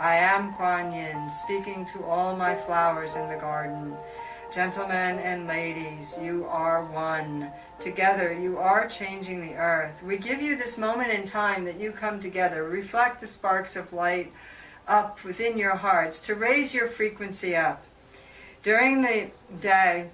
I am Quan Yin, speaking to all my flowers in the garden. Gentlemen and ladies, you are one. Together you are changing the earth. We give you this moment in time that you come together. Reflect the sparks of light up within your hearts to raise your frequency up. During the day,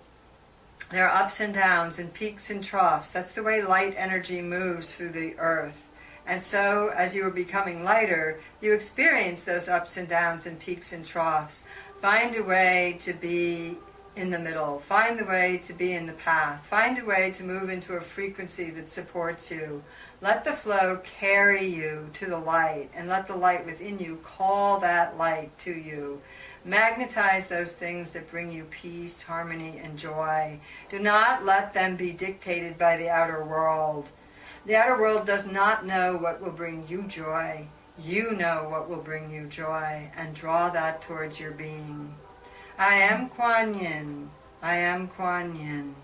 there are ups and downs and peaks and troughs. That's the way light energy moves through the earth. And so, as you are becoming lighter, you experience those ups and downs and peaks and troughs. Find a way to be in the middle. Find a way to be in the path. Find a way to move into a frequency that supports you. Let the flow carry you to the light, and let the light within you call that light to you. Magnetize those things that bring you peace, harmony, and joy. Do not let them be dictated by the outer world. The outer world does not know what will bring you joy. You know what will bring you joy, and draw that towards your being. I am Quan Yin. I am Quan Yin.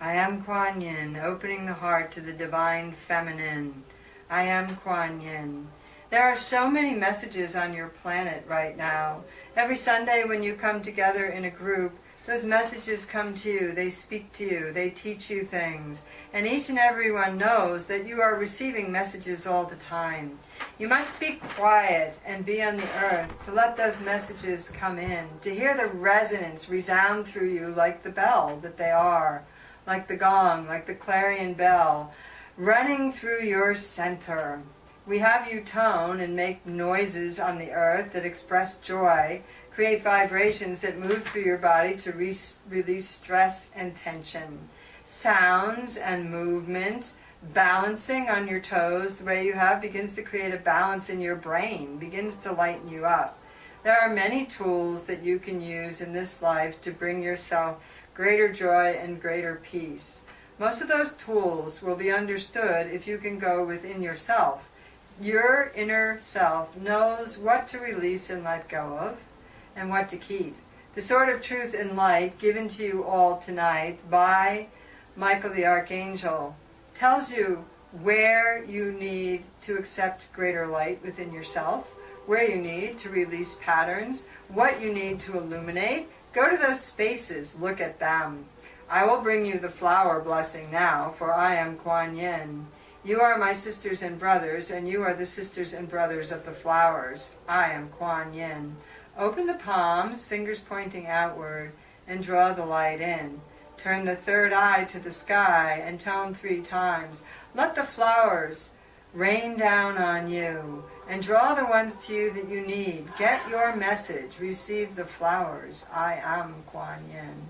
I am Quan Yin, opening the heart to the divine feminine. I am Quan Yin. There are so many messages on your planet right now. Every Sunday when you come together in a group, those messages come to you, they speak to you, they teach you things. And each and every one knows that you are receiving messages all the time. You must be quiet and be on the earth to let those messages come in, to hear the resonance resound through you like the bell that they are, like the gong, like the clarion bell, running through your center. We have you tone and make noises on the earth that express joy, create vibrations that move through your body to release stress and tension. Sounds and movement, balancing on your toes the way you have begins to create a balance in your brain, begins to lighten you up. There are many tools that you can use in this life to bring yourself greater joy and greater peace. Most of those tools will be understood if you can go within yourself. Your inner self knows what to release and let go of, and what to keep. The sword of truth and light given to you all tonight by Michael the Archangel tells you where you need to accept greater light within yourself, where you need to release patterns, what you need to illuminate. Go to those spaces, look at them. I will bring you the flower blessing now, for I am Quan Yin. You are my sisters and brothers, and you are the sisters and brothers of the flowers. I am Quan Yin. Open the palms, fingers pointing outward, and draw the light in. Turn the third eye to the sky and tone 3 times. Let the flowers rain down on you, and draw the ones to you that you need. Get your message. Receive the flowers. I am Quan Yin.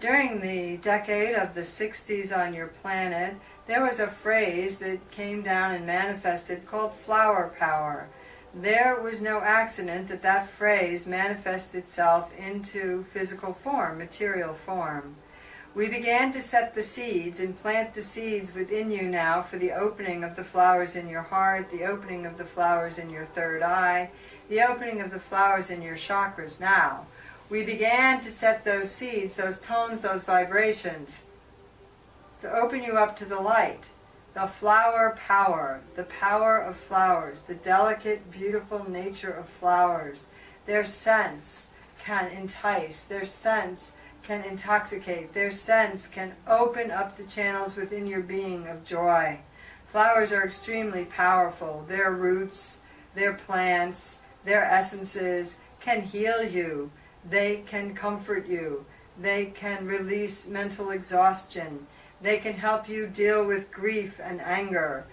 During the decade of the 60s on your planet, there was a phrase that came down and manifested called flower power. There was no accident that that phrase manifested itself into physical form, material form. We began to set the seeds and plant the seeds within you now for the opening of the flowers in your heart, the opening of the flowers in your third eye, the opening of the flowers in your chakras now. We began to set those seeds, those tones, those vibrations, to open you up to the light, the flower power, the power of flowers, the delicate, beautiful nature of flowers. Their scents can entice, their scents can intoxicate, their scents can open up the channels within your being of joy. Flowers are extremely powerful. Their roots, their plants, their essences can heal you. They can comfort you. They can release mental exhaustion. They can help you deal with grief and anger.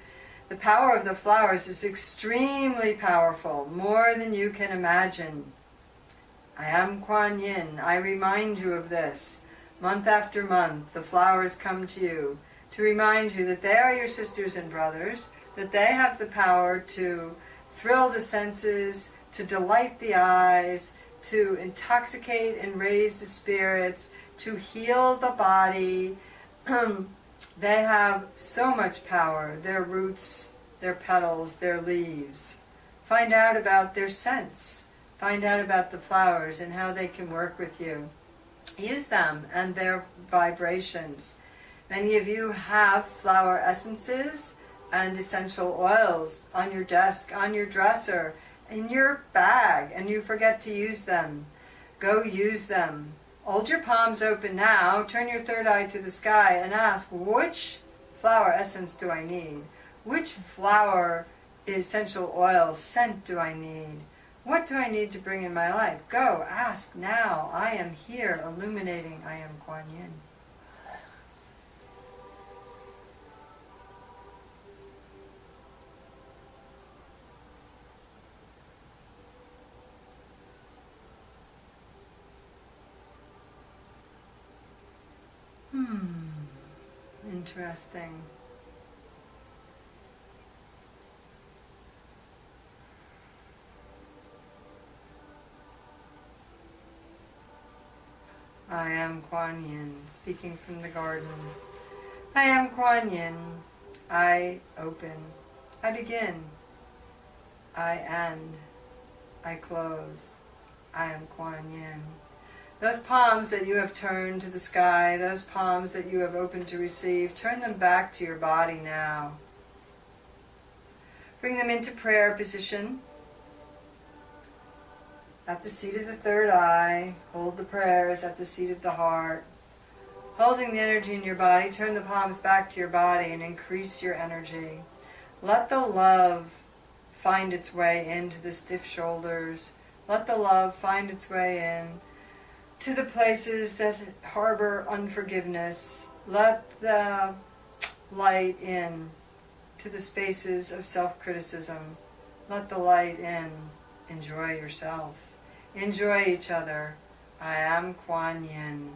The power of the flowers is extremely powerful, more than you can imagine. I am Quan Yin. I remind you of this. Month after month, the flowers come to you to remind you that they are your sisters and brothers, that they have the power to thrill the senses, to delight the eyes, to intoxicate and raise the spirits, to heal the body. They have so much power. Their roots, their petals, their leaves. Find out about their scents. Find out about the flowers and how they can work with you. Use them and their vibrations. Many of you have flower essences and essential oils on your desk, on your dresser, in your bag, and you forget to use them. Go use them. Hold your palms open now, turn your third eye to the sky and ask, which flower essence do I need? Which flower essential oil scent do I need? What do I need to bring in my life? Go, ask now. I am here, illuminating. I am Quan Yin. Interesting. I am Quan Yin, speaking from the garden. I am Quan Yin. I open. I begin. I end. I close. I am Quan Yin. Those palms that you have turned to the sky, those palms that you have opened to receive, turn them back to your body now. Bring them into prayer position. At the seat of the third eye, hold the prayers at the seat of the heart. Holding the energy in your body, turn the palms back to your body and increase your energy. Let the love find its way into the stiff shoulders. Let the love find its way in to the places that harbor unforgiveness. Let the light in to the spaces of self-criticism. Let the light in. Enjoy yourself. Enjoy each other. I am Quan Yin.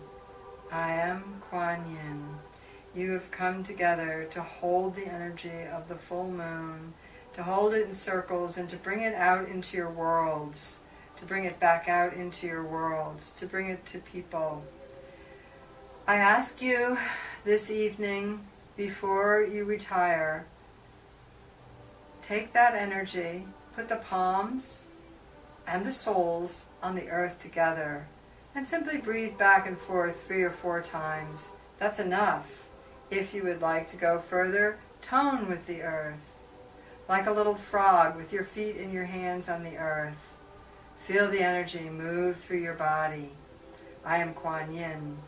I am Quan Yin. You have come together to hold the energy of the full moon, to hold it in circles and to bring it out into your worlds, to bring it back out into your worlds, to bring it to people. I ask you this evening, before you retire, take that energy, put the palms and the soles on the earth together, and simply breathe back and forth 3 or 4 times. That's enough. If you would like to go further, tone with the earth, like a little frog with your feet and your hands on the earth. Feel the energy move through your body. I am Quan Yin.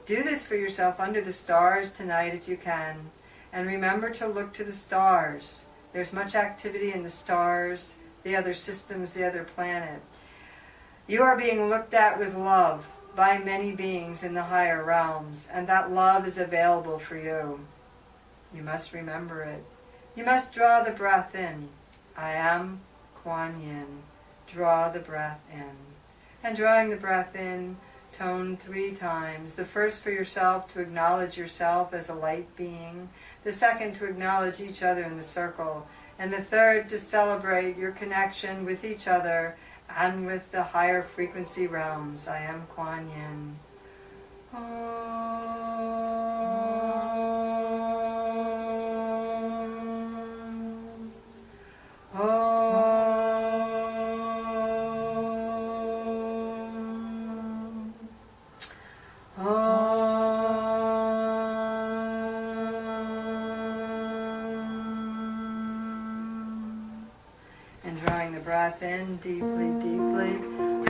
Do this for yourself under the stars tonight if you can. And remember to look to the stars. There's much activity in the stars, the other systems, the other planet. You are being looked at with love by many beings in the higher realms, and that love is available for you. You must remember it. You must draw the breath in. I am Quan Yin. Draw the breath in. And drawing the breath in, tone 3 times. The first for yourself, to acknowledge yourself as a light being. The second, to acknowledge each other in the circle. And the third, to celebrate your connection with each other and with the higher frequency realms. I am Quan Yin. And drawing the breath in deeply, deeply.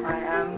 I am